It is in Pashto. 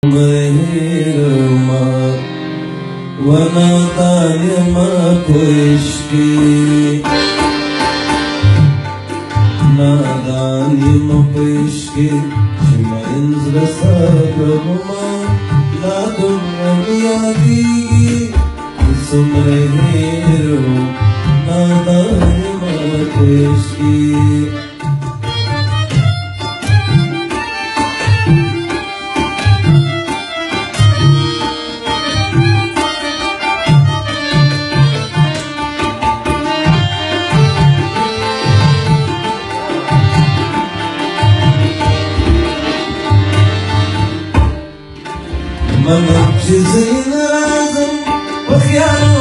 غيرما ونطاني ما كوشكي ناداني ما كوشكي شما ينزل سابقما لا دنيا دي سمرهيرو ناداني ما كوشكي منك زين رازم وخيانة